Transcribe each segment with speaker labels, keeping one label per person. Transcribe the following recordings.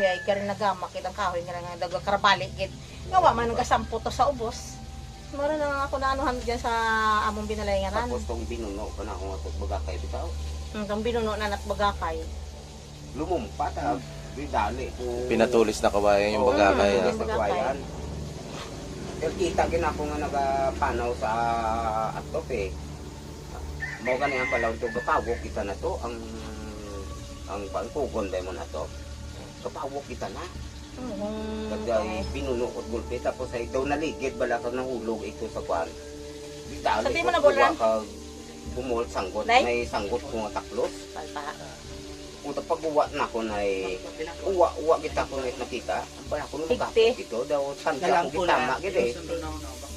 Speaker 1: kahoy ay garin nagamak kitang kahoy nga daga karabali gid. Ngawa man nga sampo to sa ubos. Mara na ako naanuhan diyan sa among binalayngaran.
Speaker 2: Tapos tong binuno ko na kung ato bagakay bitaw.
Speaker 1: Tong binuno na nat bagakay.
Speaker 2: Lumumpat ha. Dali po.
Speaker 3: Pinatulis na kabayan yung bagakay.
Speaker 1: Pinatulis
Speaker 2: Sa kawayan. Pero kita gina ko nga nagapanaw sa atop eh. Mao gani ang palaw to gapawok kita na to ang pangkugon dai mo na to. Gapawok kita na. Kagay binuno at gulpe tapos ay daw naligid bala ka nahulog ito sa kwan. Bitali.
Speaker 1: Sa di mo nabulan?
Speaker 2: Bumol sanggot,
Speaker 1: Nay?
Speaker 2: may sanggot ko nga taklos.
Speaker 1: Palpa.
Speaker 2: Kung pag-uwa na ko na uwa kita ko na nakita. Bala ko nung
Speaker 1: Higpi.
Speaker 2: magkapit ito daw tanda ko gitama gid eh.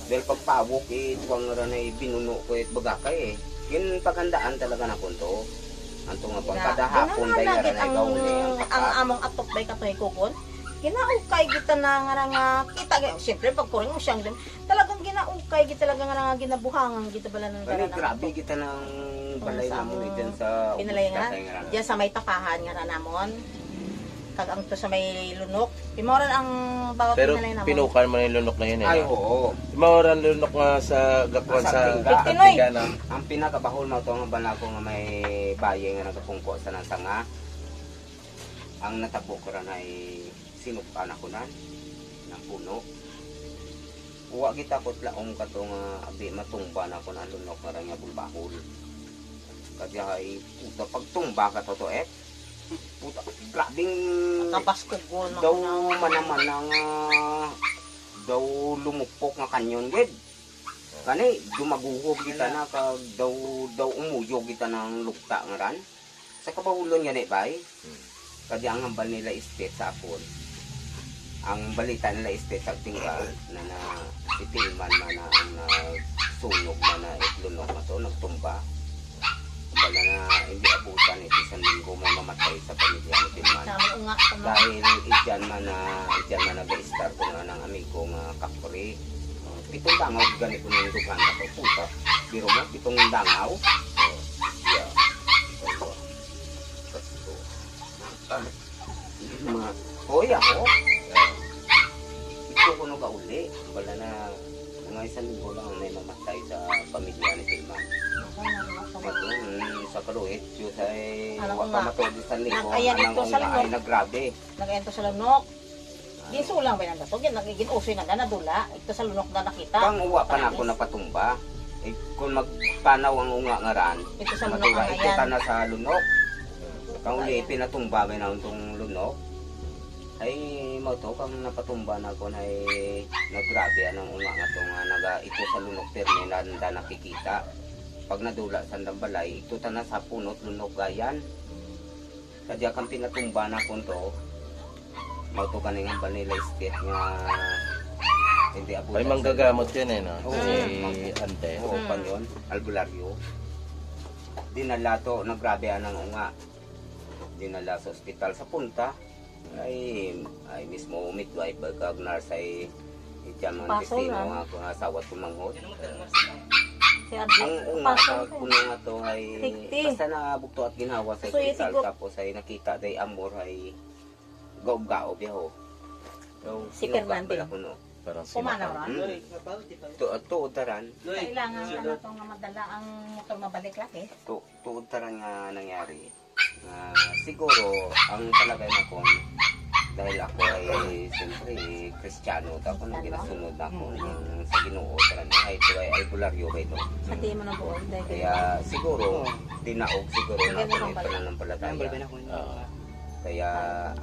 Speaker 2: Dahil pagpawok eh tuwang nga na binuno ko at bagakay eh. Yun paghandaan talaga na punto. Anto nga pang kada hapon dahil nga na ikaw
Speaker 1: ang among atop bay katoy kugon. Ginaukay kita na nga kita syempre pag kuring mo siyang din talagang ginaukay kita talaga nga ginabuhangan kita bala ng
Speaker 2: Bali,
Speaker 1: garanang
Speaker 2: grabe kita ng balay
Speaker 1: sa
Speaker 2: namon
Speaker 1: among
Speaker 2: dyan sa
Speaker 1: Binalayngaran.
Speaker 2: Binalayngaran.
Speaker 1: Diyan sa may tapahan nga namon. Kag ang to sa may lunok. Imoran ang bawat
Speaker 3: Pero
Speaker 1: pinalay namon.
Speaker 3: pinukan mo na yung lunok na yun eh.
Speaker 2: Ay,
Speaker 3: no?
Speaker 2: oo.
Speaker 3: Maoran lunok nga sa gakuan
Speaker 2: Sa
Speaker 3: sa
Speaker 2: Tingga.
Speaker 3: Tingga na.
Speaker 2: Ang pinakabahol mo ito ang banako nga may baye nga nagapungko sa nasanga. Ang natabo ko rin ay sinukan ako nan ng puno. Uwa kita ko tlaong kato nga abi matumba na ko na lunok nga rin nga bulbahol. Kasi ay puta pagtumba ka to eh. Puta, grabing
Speaker 1: Kapas kugon
Speaker 2: daw manaman nga daw lumupok nga kanyon gid. Kani dumaguhog kita na kag daw umuyog kita ng lukta nga ran. Sa kabahulon nga ni bay. Kadi ang hambal nila estate sa apon. Ang balita nila estate sa Tingga na itilman man na ang sunog man na itlunok na to nagtumba. Bala na hindi abutan ito sa linggo may mamatay sa pamilya ni Tilman.
Speaker 1: Unga
Speaker 2: Dahil idyan man nag-start ko na ng amigo nga kapre. Pitong dangaw ganito ng dugan ako puta. Biro mo pitong dangaw. Yeah. Mga hoy ako. Ito ko no kauli. Wala na mga isang linggo lang may mamatay sa pamilya ni Tilman. Sa kaluhit, yun ay wakamatod sa linggo.
Speaker 1: Nakayan
Speaker 2: Anang
Speaker 1: ito sa
Speaker 2: unga ay
Speaker 1: lunok.
Speaker 2: nagrabe.
Speaker 1: Nagaento sa lunok. Ginsulang ba nang dato? Nagiging usoy na nadula. Ito sa lunok na nakita.
Speaker 2: Kang uwa pa na ako napatumba. Eh, kung magpanaw ang unga nga ran,
Speaker 1: Ito sa lunok
Speaker 2: matuwa
Speaker 1: nga
Speaker 2: ito
Speaker 1: yan.
Speaker 2: na sa lunok. Kang uli, pinatumba may na itong lunok. Ay, mo to, kang napatumba na ako na nagrabe anang unga nga to nga ito sa lunok terminal na nakikita. Pag nadula sa dambalay, ito ta na sa punot lunok gayan. Kadya kang pinatumba na ko to. Mauto ka nga Vanilla Estate nga hindi abutan.
Speaker 3: May manggagamot yan eh, no?
Speaker 2: Oo.
Speaker 3: Si Ante.
Speaker 2: Oo, pan yun. Albularyo. Dinala to, nagrabe anang unga. Dinala sa ospital sa punta. Ay mismo midwife, bagag nurse ay ityan mga
Speaker 1: Paso
Speaker 2: destino
Speaker 1: lang.
Speaker 2: nga ako nga asawa tumanghod.
Speaker 1: Si Adli.
Speaker 2: Ang unga
Speaker 1: Paso
Speaker 2: sa puno nga to ay
Speaker 1: Higti.
Speaker 2: basta nabukto at ginawa sa
Speaker 1: So,
Speaker 2: ospital
Speaker 1: siguro-
Speaker 2: tapos ay nakita day amor ay gaob-gaob yaho. So,
Speaker 1: Si
Speaker 2: sinuga
Speaker 1: Fernando.
Speaker 2: bala ko, no?
Speaker 3: Parang
Speaker 1: Kumana
Speaker 3: sinapa.
Speaker 1: ron.
Speaker 2: Tuod taran.
Speaker 1: Kailangan ano to nga madala ang motor mabalik laki.
Speaker 2: Tuod taran nga nangyari. Siguro ang palagay na ko dahil ako ay siyempre Kristiyano ako nang ginasunod ako sa Ginoo taran ay ito ay albularyo ba ito.
Speaker 1: Sa di mo na buo dahil
Speaker 2: Kaya siguro dinaog siguro na ako may pananampalataya.
Speaker 3: Oo.
Speaker 2: Kaya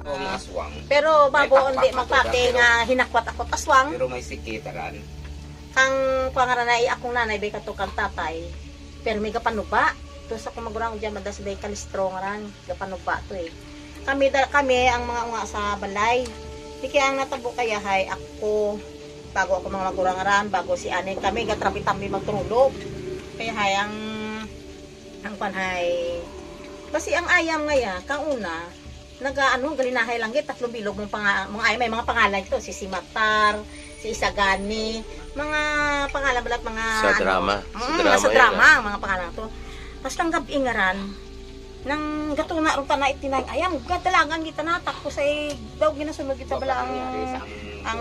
Speaker 2: ang aswang.
Speaker 1: pero bago undi magpati nga hinakwat ako aswang
Speaker 2: Pero may sikit taran.
Speaker 1: kang pangaran na akong nanay bay kato kang tatay pero may gapanuba to sa kumagurang diyan madas day kalistro nga ran gapanuba to eh kami ang mga unga sa balay di kaya ang natabo kaya hay ako bago ako mga magurang ran bago si ane kami gatrabi-tambi magtulog kaya hay ang panhay kasi ang ayam ngaya kang una nagaano galinahay lang git 3 bilog mga ay may mga pangalan ito si Simatar, si Isagani, mga pangalan balat mga
Speaker 3: Sa drama.
Speaker 1: sa drama ang mga pangalan to. Tapos lang gabi ngaran nang gato na ron na itinay ayam gadalagan kita na tapos ay daw ginasunod kita bala ang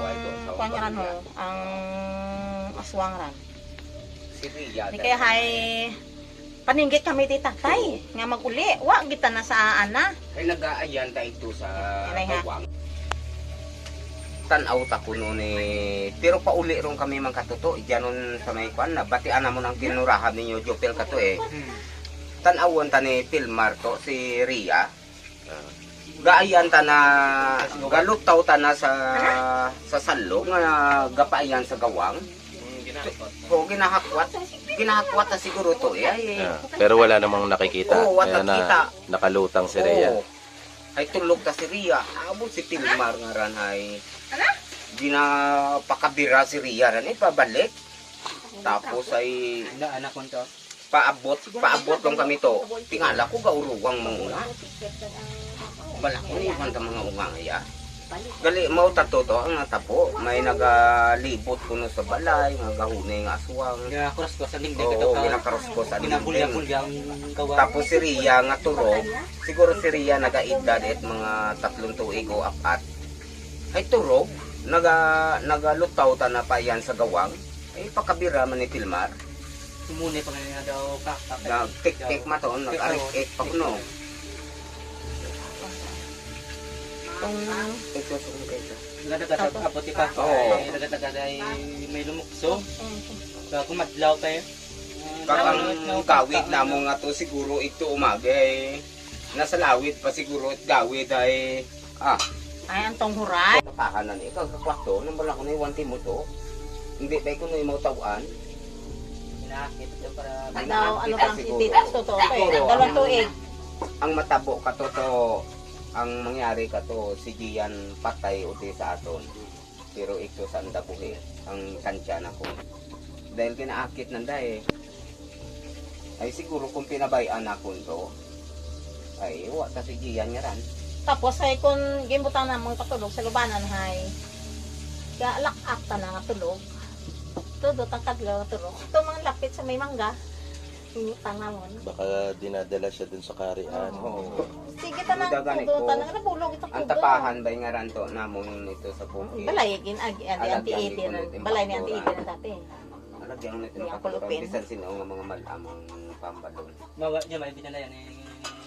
Speaker 1: kuanyaran ho ang aswangran
Speaker 2: Si Ria.
Speaker 1: di kaya hay paninggit kami ti tatay nga maguli wa kita na sa ana
Speaker 2: Ay nag-aayan tayo ito sa
Speaker 1: Anay ha?
Speaker 2: bawang. Tanaw ta kuno ni pero pauli ron kami man katuto dianon sa may kwan na batian mo nang kinurahan ninyo Jopel kato eh. Tanawon ta ni Pilmar to si Ria. Gaayan ta na galutaw ta na sa salog nga gapaayan sa gawang. O ginahakwat na siguro to eh. Ay,
Speaker 3: Pero wala namang nakikita.
Speaker 2: Oo,
Speaker 3: Kaya
Speaker 2: nakita.
Speaker 3: nakalutang si Rhea.
Speaker 2: oo. Ay tulog ta si Ria. Abo si Pilmar nga ran ay ginapakabira si Ria ran eh pabalik. Tapos ay
Speaker 4: Anak ko to.
Speaker 2: paabot lang kami to. Tingala ko gauruwang mga unga. Bala ko ni iwan ta mga unga ya. Gali mao tato to ang natapo. May nagalibot kuno sa balay, nga gahunay nga aswang.
Speaker 4: Nga kuras ko sa dingding
Speaker 2: Oo,
Speaker 4: ito ka.
Speaker 2: ginakaros ko sa dingding.
Speaker 4: Ginapulya-pulya ang gawa.
Speaker 2: Tapos si Ria nga turog, siguro si Ria nagaedad at mga 3 tuig o 4. Ay turog, nagalutaw ta na pa yan sa gawang. Ay pakabira man ni Pilmar.
Speaker 4: Sumuni pa nga daw kakak.
Speaker 2: Nag-tik-tik maton, nag-arik-ik pa kuno.
Speaker 1: kung
Speaker 2: Ito sung ito.
Speaker 4: Nagadagat abot pa.
Speaker 2: Oo.
Speaker 4: Nagadagat ay may lumukso. Kung madlaw pa eh.
Speaker 2: Kakang gawid na mo nga to siguro ito umaga eh. Nasa lawit pa siguro at gawid ay
Speaker 1: ay antong huray
Speaker 2: kapahanan eh. Ikaw kakwato, nang bala ko na iwanti mo to. Hindi tayo ko na yung tawaan.
Speaker 4: Hinakit ito para
Speaker 1: daw ano
Speaker 2: Kita
Speaker 1: bang
Speaker 2: siguro.
Speaker 1: titas totoo to eh
Speaker 2: Siguro,
Speaker 1: dalawang tuig
Speaker 2: Ang matabo ka to, ang mangyari ka to, si Gian patay uti sa aton. Pero ito sa andabuhi, ang tansya na ko. Dahil kinaakit nanda eh. Ay siguro kung pinabayaan ako to, ay wata si Gian nga ran.
Speaker 1: tapos ay kung gimutan na mong katulog sa lubanan hay galak ta na nga tulog todo takadlaw tulog ito mga lapit sa may mangga inutan namon
Speaker 3: Baka dinadala siya dun sa karian.
Speaker 2: Oo.
Speaker 1: sige ta nang
Speaker 2: Dagani
Speaker 1: tudo
Speaker 2: ko.
Speaker 1: ta nang nabulog ito
Speaker 2: Ang tapahan ba nga ran to namon ito sa bukid.
Speaker 1: balay gin agi anti-80 na balay ni anti-80 na dati
Speaker 2: Alagyan mo nito
Speaker 1: Yung
Speaker 2: ng
Speaker 1: kulupin.
Speaker 2: katulong. Bisan sino nga mga malamang pambalon.
Speaker 4: mawa niya may binalayan eh.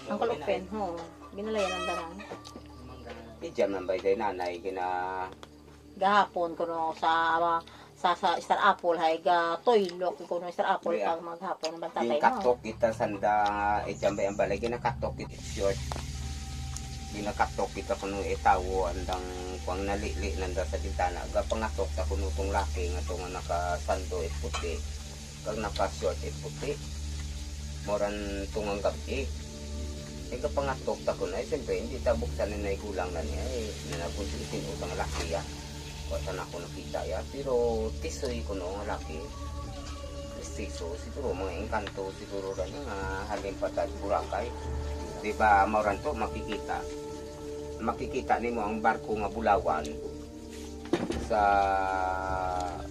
Speaker 1: ang kulupen ho binalayan ang darang
Speaker 2: Ijam nang bay day nanay kina
Speaker 1: gahapon kuno sa Star Apple hay ga toylok kuno Star Apple
Speaker 2: Yeah.
Speaker 1: pag maghapon ng bantatay
Speaker 2: yung
Speaker 1: no
Speaker 2: katok kita sanda ijam bay ang balay ginakatok kita short. Ginakatok kita kuno itawo andang kuang nalili nanda sa bintana. Ga pangatok ta kuno tong laki nga tong nakasando et puti. Kag naka short et puti. Moran tungang gabi. Ika pangatok ta kuno ay siyempre hindi ta buksan na gulang na niya eh nanapunsin utang laki ya. Wala na ako nakita ya pero tisoy kuno nga laki. Tiso siguro mga engkanto siguro ran nga halin patad Boracay. Di ba mauran to makikita nimo ang barko nga Bulawan sa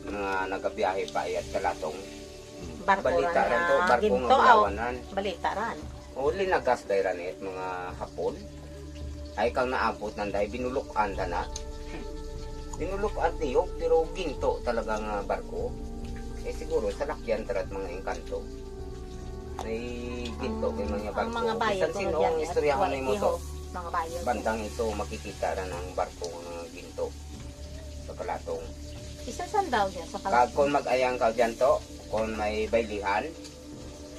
Speaker 2: mga nagabiyahe pa at Kalatong.
Speaker 1: barko
Speaker 2: Balita ran to,
Speaker 1: ran
Speaker 2: barko
Speaker 1: ginto
Speaker 2: nga
Speaker 1: aw
Speaker 2: Bulawanan.
Speaker 1: balita ran
Speaker 2: O linagas day ran it mga hapon. Ay kang naabot nanday binulukan ta na. Binulukan tiyok pero ginto talaga nga barko. Eh siguro sa lakyan tarat mga engkanto. May ginto kay mga barko.
Speaker 1: ang mga bayan
Speaker 2: Bisan sino ang istoryahan nimo to.
Speaker 1: mga bayan
Speaker 2: Bandang ito makikita ran ang barko nga ginto sa Kalatong.
Speaker 1: isa sandaw diyan sa
Speaker 2: Kag kung mag-ayang ka dyan to, kung may baylihan,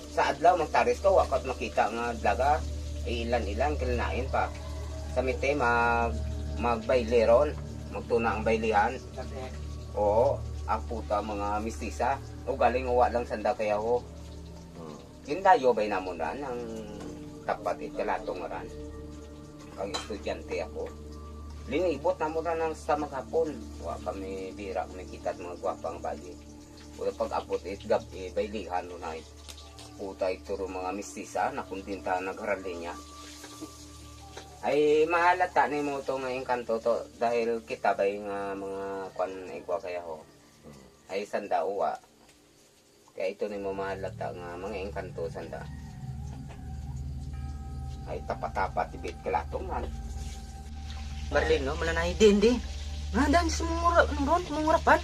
Speaker 2: sa adlaw magtaris ka, wakat makita nga daga, ilan-ilan, kilinain pa. Sa mite, magbayliron, magtuna ang baylihan. Oo, puta mga mistisa. O galing uwa lang sanda kaya ho. Gindayo bay namon ran, ang tapat Kalatong ran. Kang estudyante ako. Linibot na muna ng sa maghapon. Wa kami bira kami kita at mga gwapang bagi. Wala pag-abot gabi, baylihan no na puta ituro mga mistisa na kundinta nagharali niya. Ay mahalata ni mo to nga engkanto to dahil kita bay nga mga kwan igwa kaya ho. Ay sanda uwa. Kaya ito ni mo mahalata nga mga engkanto sanda. Ay tapat-tapat tibit kalatongan.
Speaker 4: Marlin, no? Malanay din, di. Nandan sa mungurapan.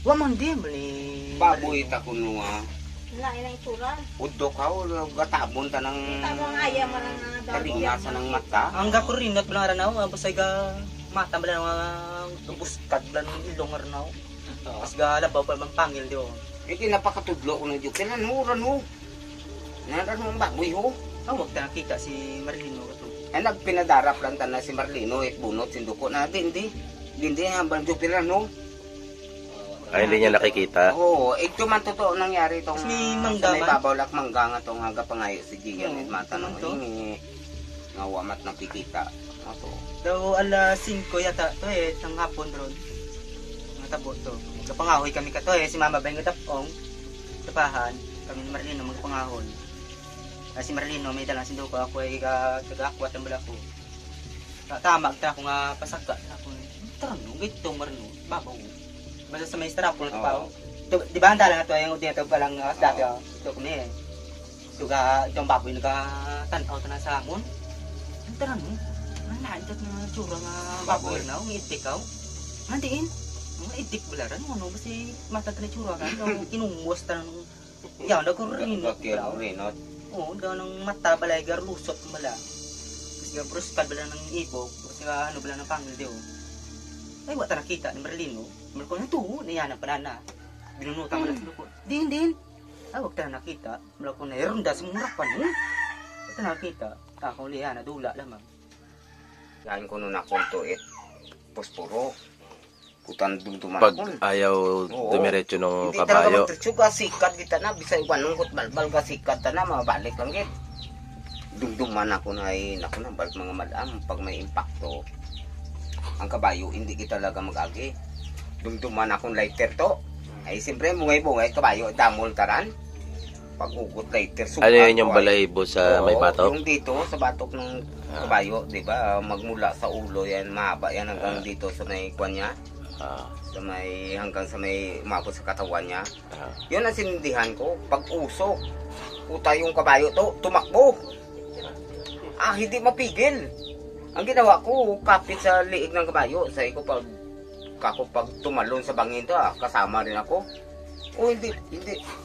Speaker 4: Wa man di, bali.
Speaker 2: Baboy ta kuno
Speaker 1: Wala ilang itsura.
Speaker 2: udok ka gatabon ta ng
Speaker 1: Tama nga ayaw mo nang
Speaker 2: kalingasan ng mata.
Speaker 4: Ang gakurinot bala ranaw, basay ga mata bala nga buskad bala ng ilong ranaw. As ga labaw pa man pangil di oh.
Speaker 2: Iti napakatudlo kuno jud rano. Naran mo ang baboy ho.
Speaker 4: Wag ta nakita si Marlin no.
Speaker 2: Ay nagpinadarap lang ta na si Marlino at bunot sinduko natin di. Hindi ang banjo pirano.
Speaker 3: Ay, hindi niya nakikita.
Speaker 2: Oo, ito man totoo nangyari tong
Speaker 4: May mangga
Speaker 2: sa may
Speaker 4: man?
Speaker 2: babaw lak mangga nga tong haga pangayo si Gian
Speaker 4: Oo,
Speaker 2: at mata
Speaker 4: ano
Speaker 2: nang
Speaker 4: to?
Speaker 2: hingi. Nga wamat ng pikita. Ato.
Speaker 4: Daw alas 5 yata to tang hapon ron. Nga tabo to. Gapangahoy kami ka to si Mama Beng tapong. Tapahan kami ni Marlino magpangahoy. Si Marlino may dalang sinduko ako ay tagakwat ang bala ko. Tama ta ako nga pasagka na ako. Tarno gito marno babaw. Basta sa may strap ko na pa. Di ba handa lang ito yung dito pa lang dati ito ko ni. Ito ga itong baboy nagtanaw ta na sa amon. Tarno. Nanaan ito na tsura nga baboy na umiitik ka. Nandiin. Mga itik balaran ano kasi mata ta na tsura kan kinumuwas ta ng yaw na ko rin.
Speaker 2: Rinot.
Speaker 4: Oo, daw ng mata balay garlusot bala. Kasi ga bruskal bala ng ibog, kasi ga ano bala ng pangil di oh. Ay wata nakita ni Marlino. Marko na to, niya na panana. Binunutan bala sa lukot. Din. Ay wag ta nakita. Marko na ironda sa murapan mo. Wata nakita. Ako liya na dula lamang.
Speaker 2: Yan ko nun akong tuit. Posporo. Putan dumduman
Speaker 3: Pag
Speaker 2: ko.
Speaker 3: ayaw
Speaker 2: Oo.
Speaker 3: dumiretso ng
Speaker 2: Hindi talaga
Speaker 3: kabayo.
Speaker 2: magtritso ka sikat kita na. Bisay wanungkot balbal ka sikat ta na. Mabalik lang git. Dumduman ako na ay naku na balik mga madam. Pag may impacto. Ang kabayo hindi kita talaga mag-agi. Dumduman akong lighter to. Ay siyempre bungay-bungay kabayo damol taran. Pag-ugot lighter
Speaker 3: Ano yun yung balahibo sa may
Speaker 2: Oo,
Speaker 3: batok?
Speaker 2: yung dito sa batok ng kabayo, 'di ba? Magmula sa ulo yan, mahaba yan hanggang dito sa may kwan niya.
Speaker 3: Ah,
Speaker 2: Sa may hanggang sa may umabot sa katawan niya.
Speaker 3: ah.
Speaker 2: Yun ang sinindihan ko. Pag usok, puta yung kabayo to, tumakbo. Hindi mapigil. Ang ginawa ko, kapit sa liig ng kabayo. Sa ko pag tumalon sa bangin to, kasama rin ako. Hindi.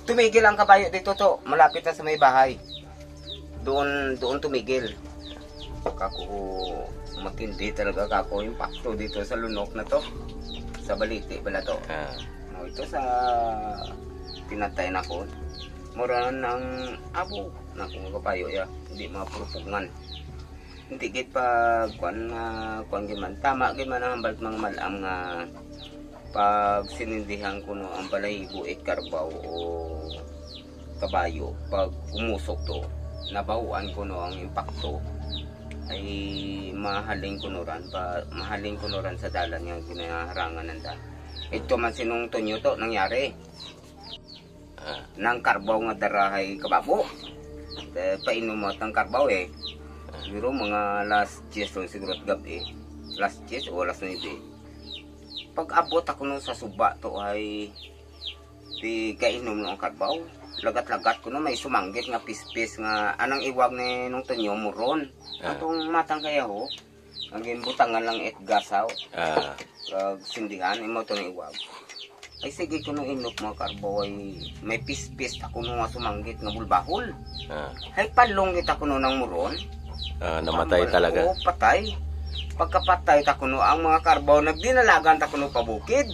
Speaker 2: Tumigil ang kabayo dito to. Malapit na sa may bahay. Doon tumigil. Kako, matindi talaga kako impacto dito sa lunok na to. Sa baliti bala to.
Speaker 3: Ah.
Speaker 2: Ito sa pinatay na ko. Mura ng abo na kung kapayo ya. Hindi mapurupungan. Hindi git pa kuan giman. Tama giman ang balik mga malam nga pag sinindihan ko no ang balahibo at karbaw o kabayo. Pag umusok to, nabahuan ko no ang impacto ay mahaling kunuran sa dalan yung ginaharangan nanda. Ito man sinong tunyo to nangyari. Nang karbaw nga darahay kababo. Painom mo ang karbaw Siguro mga last years lang siguro at gabi. Last years o last 9. Pag abot ako nun sa suba to ay di kainom ng karbaw. Lagat-lagat ko na may sumanggit nga pispis nga anang iwag ni nung tunyo muron. Atong matang kaya ho. Ang butangan lang et gasaw. Kag sindihan imo to ng iwag. Ay sige ko nung inok mga karbaw ay may pispis ako nung nga sumanggit nga bulbahol. Ay palunggit ako nung ng muron.
Speaker 3: Namatay talaga.
Speaker 2: Oo, patay. Pagkapatay ta kuno ang mga karbaw nagdinalagan ta kuno pabukid.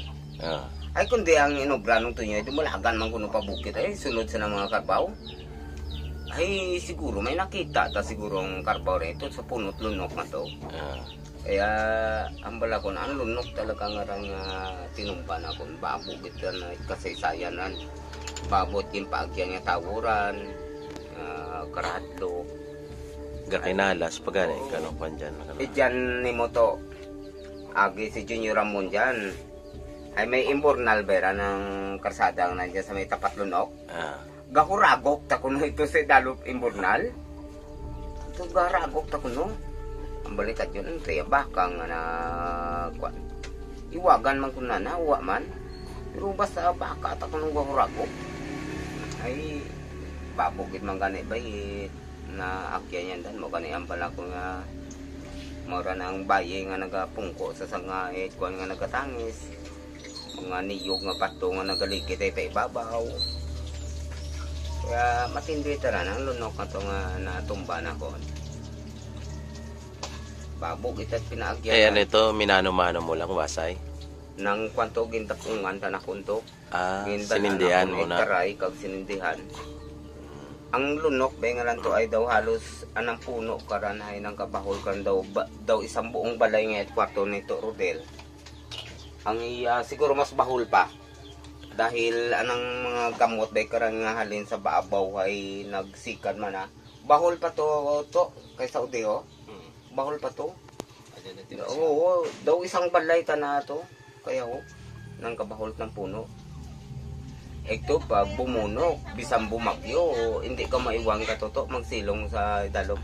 Speaker 2: Ay kundi ang inobra nung tunyo dumulagan man kuno pabukid ay sunod sa mga karbaw. Ay siguro may nakita ta siguro ang karbaw rito sa punot lunok na to. Kaya ang bala ko na ang lunok talaga nga rang tinumban ako babukid na kasaysayanan. Babot yung paagyan nga tawuran, karadlo.
Speaker 3: Gakinalas pag gani kanong pan dyan.
Speaker 2: Dyan ni mo to, agi si Junior Ramon dyan. Ay may imbornal bera ng karsada ang nandiyan sa may tapat lunok. Gakuragok ta kuno ito si Dalop imbornal. Ito garagok ta kuno. Ang balikat yun, kaya bakang na kwan. Iwagan man kuno na, uwa man. Pero basta baka ta kuno gakuragok. Ay babukid man gani ba na akyan yan dan mo kaniang pala ko nga mura ng bayi nga nagapungko sa sangait kuan nga nagatangis mga niyog nga pato nga nagalikit ay ibabaw kaya matindi tara ang lunok na to nga natumba na ko babog ita't pinaagyan
Speaker 3: Eh, ano ito, minano-mano mo lang, wasay?
Speaker 2: nang kwanto gintapungan tanakunto
Speaker 3: Sinindihan mo na.
Speaker 2: Taray, kag sinindihan. Ang lunok, bengalan to ay daw halos anang puno karanay ng kabahol kan daw isang buong balay nga at kwarto nito Rodel. Ang siguro mas bahol pa. Dahil anang mga gamot bay karang nga halin sa baabaw ay nagsikan man na. Bahol pa to kay Saudi ho. Bahol pa to. Oo, daw isang balay ta na to. Kaya ho, nang kabahol ng puno. Ito pag bumunok, bisang bumagyo, hindi ka maiwang ka toto magsilong sa dalom.